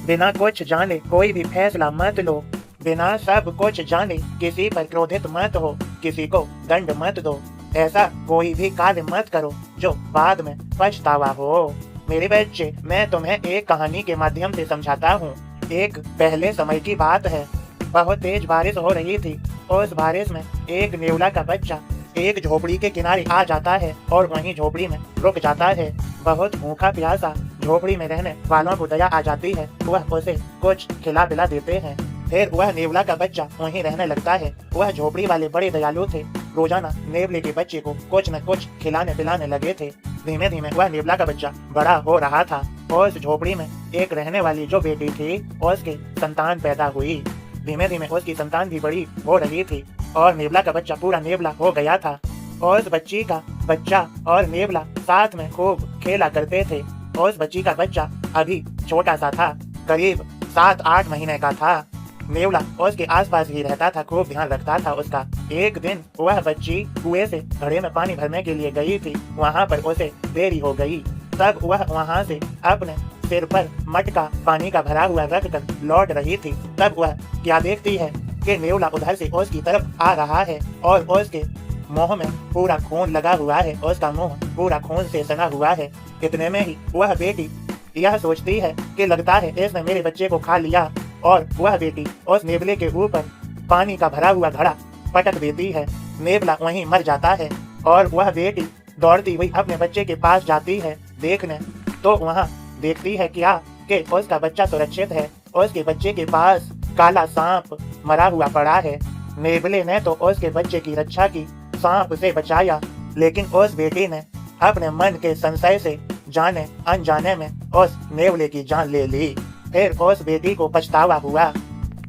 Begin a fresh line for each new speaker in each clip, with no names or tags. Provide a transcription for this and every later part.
बिना कुछ जाने कोई भी फैसला मत लो। बिना सब कुछ जाने किसी पर क्रोधित मत हो, किसी को दंड मत दो। ऐसा कोई भी कार्य मत करो जो बाद में पछतावा हो। मेरे बच्चे, मैं तुम्हें एक कहानी के माध्यम से समझाता हूँ। एक पहले समय की बात है। बहुत तेज बारिश हो रही थी। उस बारिश में एक नेवला का बच्चा एक झोपड़ी के किनारे आ जाता है और वहीं झोपड़ी में रुक जाता है। बहुत भूखा प्यासा झोपड़ी में रहने वालों को दया आ जाती है। वह उसे कुछ खिला पिला देते हैं। फिर वह नेवला का बच्चा वहीं रहने लगता है। वह झोपड़ी वाले बड़े दयालु थे। रोजाना नेवले के बच्चे को कुछ न कुछ खिलाने पिलाने लगे थे। धीमे धीमे वह नेवला का बच्चा बड़ा हो रहा था। उस झोपड़ी में एक रहने वाली जो बेटी थी, उसकी संतान पैदा हुई। धीमे धीमे उसकी संतान भी बड़ी हो रही थी और नेवला का बच्चा पूरा नेवला हो गया था। उस बच्ची का बच्चा और नेवला साथ में खूब खेला करते थे। उस बच्ची का बच्चा अभी छोटा सा था, करीब 7-8 महीने का था। नेवला उसके आसपास ही रहता था, खूब ध्यान रखता था उसका। एक दिन वह बच्ची कुएं से घड़े में पानी भरने के लिए गई थी। वहाँ पर उसे देरी हो गई। तब वह वहाँ से अपने सिर पर मटका पानी का भरा हुआ रख कर लौट रही थी। तब वह क्या देखती है कि नेवला उधर से उसकी तरफ आ रहा है और उसके मुंह में पूरा खून लगा हुआ है। उसका मुंह पूरा खून से सना हुआ है। इतने में ही वह बेटी यह सोचती है कि लगता है इसने मेरे बच्चे को खा लिया, और वह बेटी उस नेवले के ऊपर पानी का भरा हुआ घड़ा पटक देती है। नेवला वहीं मर जाता है और वह बेटी दौड़ती हुई अपने बच्चे के पास जाती है देखने। तो वहाँ देखती है क्या कि उसका बच्चा सुरक्षित है। उसके बच्चे के पास काला सांप मरा हुआ पड़ा है। नेवले ने तो उसके बच्चे की रक्षा की, सांप से बचाया, लेकिन उस बेटी ने अपने मन के संशय से जाने अनजाने में उस नेवले की जान ले ली। फिर उस बेटी को पछतावा हुआ।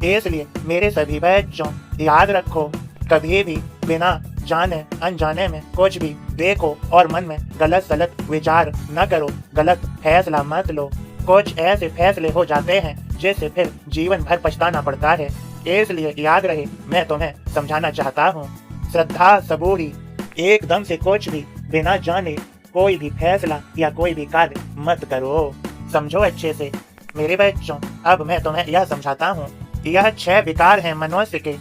इसलिए मेरे सभी बच्चों, याद रखो, कभी भी बिना जाने अनजाने में कुछ भी देखो और मन में गलत सलत विचार न करो, गलत फैसला मत लो। कुछ ऐसे फैसले हो जाते हैं जिससे फिर जीवन भर पछताना पड़ता है। इसलिए याद रहे, मैं तुम्हें समझाना चाहता हूँ, श्रद्धा सबूरी, एकदम से कुछ भी बिना जाने कोई भी फैसला या कोई भी कार्य मत करो। समझो अच्छे से मेरे बच्चों। अब मैं तुम्हें यह समझाता हूँ। यह 6 विकार हैं मनुष्य के।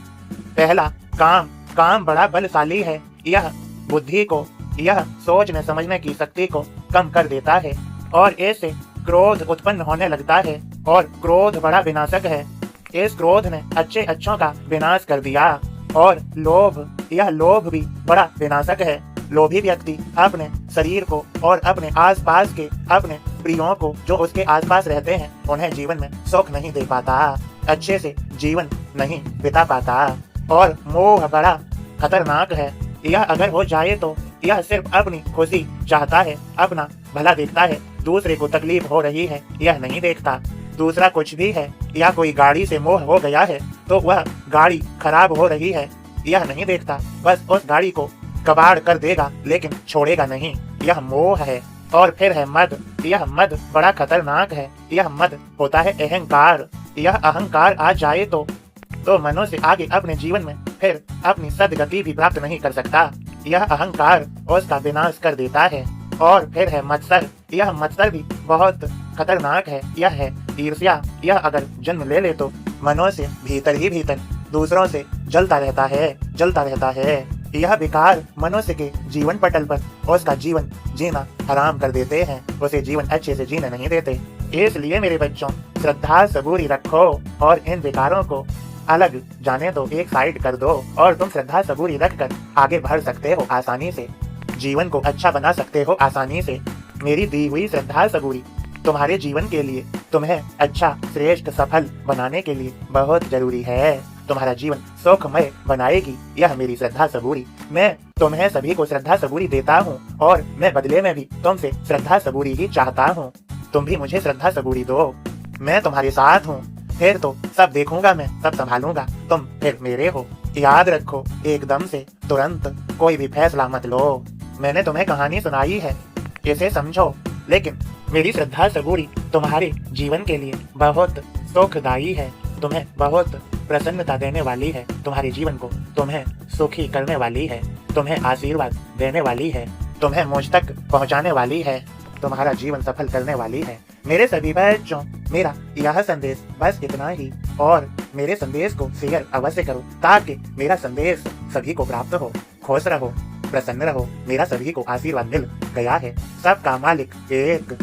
पहला, काम। काम बड़ा बलशाली है। यह बुद्धि को, यह सोचने समझने की शक्ति को कम कर देता है और इससे क्रोध उत्पन्न होने लगता है और क्रोध बड़ा विनाशक है। इस क्रोध ने अच्छे अच्छों का विनाश कर दिया। और लोभ, यह लोभ भी बड़ा विनाशक है। लोभी व्यक्ति अपने शरीर को और अपने आसपास के अपने प्रियों को जो उसके आसपास रहते हैं उन्हें जीवन में सुख नहीं दे पाता, अच्छे से जीवन नहीं बिता पाता। और मोह बड़ा खतरनाक है। यह अगर हो जाए तो यह सिर्फ अपनी खुशी चाहता है, अपना भला देखता है। दूसरे को तकलीफ हो रही है यह नहीं देखता। दूसरा कुछ भी है, या कोई गाड़ी से मोह हो गया है तो वह गाड़ी खराब हो रही है यह नहीं देखता, बस उस गाड़ी को कबाड़ कर देगा लेकिन छोड़ेगा नहीं। यह मोह है। और फिर है मद। यह मद बड़ा खतरनाक है। यह मद होता है अहंकार। यह अहंकार आ जाए तो मनुष्य आगे अपने जीवन में फिर अपनी सदगति भी प्राप्त नहीं कर सकता। यह अहंकार उसका विनाश कर देता है। और फिर है मत्सर। यह मत्सर भी बहुत खतरनाक है। यह है ईर्ष्या। यह अगर जन्म ले ले तो मनुष्य भीतर ही भीतर दूसरों से जलता रहता है। यह विकार मनुष्य के जीवन पटल पर उसका जीवन जीना हराम कर देते हैं, उसे जीवन अच्छे से जीने नहीं देते। इसलिए मेरे बच्चों, श्रद्धा सबूरी रखो और इन विकारों को अलग जाने दो, एक साइड कर दो और तुम श्रद्धा सबूरी रखकर आगे बढ़ सकते हो आसानी से, जीवन को अच्छा बना सकते हो आसानी से। मेरी दी हुई श्रद्धा सबूरी तुम्हारे जीवन के लिए, तुम्हें अच्छा श्रेष्ठ सफल बनाने के लिए बहुत जरूरी है। तुम्हारा जीवन सुखमय बनाएगी यह मेरी श्रद्धा सबूरी। मैं तुम्हें सभी को श्रद्धा सबूरी देता हूँ और मैं बदले में भी तुमसे श्रद्धा सबूरी ही चाहता हूँ। तुम भी मुझे श्रद्धा सबूरी दो। मैं तुम्हारे साथ हूँ। फिर तो सब देखूंगा, मैं सब संभालूंगा, तुम फिर मेरे हो। याद रखो, एकदम से तुरंत कोई भी फैसला मत लो। मैंने तुम्हें कहानी सुनाई है, इसे समझो, लेकिन मेरी श्रद्धा सबूरी तुम्हारे जीवन के लिए बहुत सुखदायी है, तुम्हें बहुत प्रसन्नता देने वाली है, तुम्हारे जीवन को तुम्हें सुखी करने वाली है, तुम्हें आशीर्वाद देने वाली है, तुम्हें मुझ तक पहुंचाने वाली है, तुम्हारा जीवन सफल करने वाली है। मेरे सभी बच्चों, मेरा यह संदेश बस इतना ही। और मेरे संदेश को शेयर अवश्य करो ताकि मेरा संदेश सभी को प्राप्त हो। खुश रहो, प्रसन्न रहो। मेरा सभी को आशीर्वाद मिल गया है। सबका मालिक एक